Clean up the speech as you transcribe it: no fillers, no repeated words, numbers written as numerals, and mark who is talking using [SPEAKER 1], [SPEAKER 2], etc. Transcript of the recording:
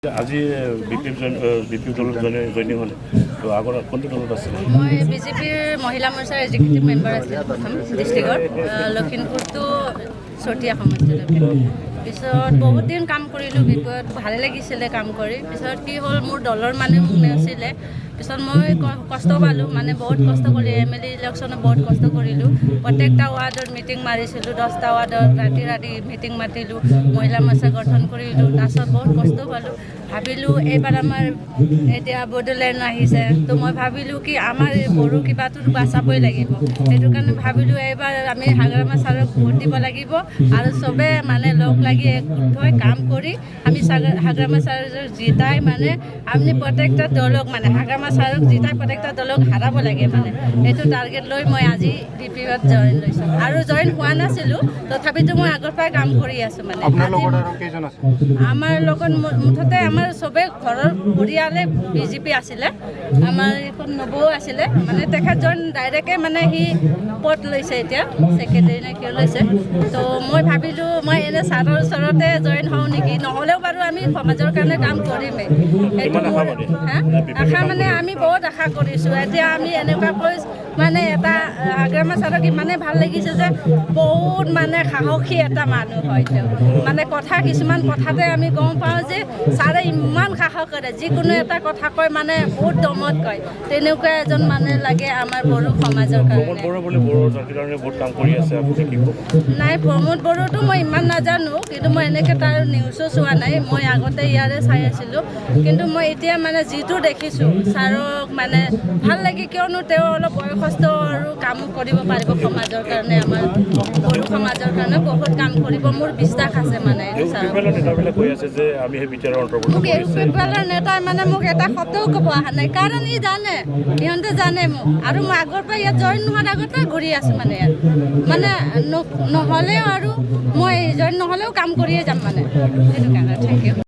[SPEAKER 1] আজি বিপিএফ দলত জইনিং হলে তো আগৰ কোনটো দলত আছিল?
[SPEAKER 2] মই বিজেপিৰ মহিলা মৰ্চাৰ এক্সিকিউটিভ মেম্বাৰ আছিলোঁ প্ৰথম ডিষ্ট্ৰিক্টৰ লখিমপুৰটো চতিয়া সমষ্টিলৈকে। পিছত বহুত দিন কাম কৰিলোঁ বিপিএফত, ভালে লাগিছিলে কাম কৰি। পিছত কি হ'ল, মোৰ দলৰ মানুহ মোক নেওচিলে। পিছত মই কষ্ট পালোঁ, মানে বহুত কষ্ট কৰি MLA ইলেকশ্যনত বহুত কষ্ট কৰিলোঁ। প্ৰত্যেকটা ৱাৰ্ডত মিটিং মাৰিছিলোঁ, 10টা ৱাৰ্ডত ৰাতি মিটিং মাতিলোঁ, মহিলা মৰ্চা গঠন কৰিলোঁ। তাৰপিছত বহুত কষ্ট পালোঁ। ভাবিলোঁ এইবাৰ আমাৰ এতিয়া বড়োলেণ্ড আহিছে, তো মই ভাবিলোঁ কি আমাৰ বড়ো কিবাটো বাচাবই লাগিব। সেইটো কাৰণে ভাবিলোঁ এইবাৰ আমি হাগ্ৰামা ছাৰক ভোট দিব লাগিব আৰু চবে মানে লগ লাগি একগোট হৈ কাম কৰি আমি হাগ্ৰামা ছাৰক জিতাই মানে আমি প্ৰত্যেকটা দলক মানে হাগ্ৰামা ছাৰক জিতাই প্ৰত্যেকটা দলক হাৰাব লাগে, মানে এইটো টাৰ্গেট লৈ মই আজি বিপিএফত জইন লৈছোঁ। আৰু জইন হোৱা নাছিলোঁ, তথাপিতো মই আগৰ পৰাই কাম কৰি আছোঁ। মানে আমাৰ লগত মুঠতে আমাৰ চবে ঘৰৰ পৰিয়ালে বিজেপি আছিলে। আমাৰ এখন নবৌ আছিলে, মানে তেখেত জইন ডাইৰেক্টে মানে সি পদ লৈছে, এতিয়া ছেক্ৰেটাৰী নে কিয় লৈছে। তো মই ভাবিলোঁ মই এনে ছাৰৰ ওচৰতে জইন হওঁ নেকি, নহ'লেও বাৰু আমি সমাজৰ কাৰণে কাম কৰিমেই। সেইটো মোৰ আশা, মানে আমি বহুত আশা কৰিছোঁ। এতিয়া আমি এনেকুৱাকৈ মানে এটা হাগ্ৰামা ছাৰক ইমানে ভাল লাগিছে যে বহুত মানে সাহসী এটা মানুহ হয় তেওঁ। মানে কিছুমান কথাতে আমি গম পাওঁ যে ছাৰে ইমান সাহস কৰে, যিকোনো এটা কথা কয় মানে বহুত দমত কয়। তেনেকুৱা এজন মানুহ লাগে আমাৰ বড়ো সমাজৰ কাৰণে। নাই, প্ৰমোদ বড়োটো মই ইমান নাজানো, কিন্তু মই এনেকৈ তাৰ নিউজো চোৱা নাই। মই আগতে ইয়াৰে চাই আছিলোঁ, কিন্তু মই এতিয়া মানে যিটো দেখিছোঁ ছাৰক মানে ভাল লাগে, কিয়নো তেওঁ অলপ বয়সস্থ আৰু কাম কৰিব পাৰিব সমাজৰ কাৰণে। আমাৰ বড়ো সমাজৰ কাৰণে বহুত কাম কৰিব, মোৰ বিশ্বাস আছে। মানে মোক ইউপিএফৰ নেতাই মানে মোক এটা শব্দও ক'ব অহা নাই, কাৰণ ই জানে, সিহঁতে জানে মোক। আৰু মই আগৰ পৰা ইয়াত জইন নোহোৱাৰ আগৰ পৰাই ঘূৰি আছোঁ মানে ইয়াত, মানে নহ'লেও আৰু মই জইন নহ'লেও কাম কৰিয়ে যাম, মানে সেইটো কাৰণে। Thank U.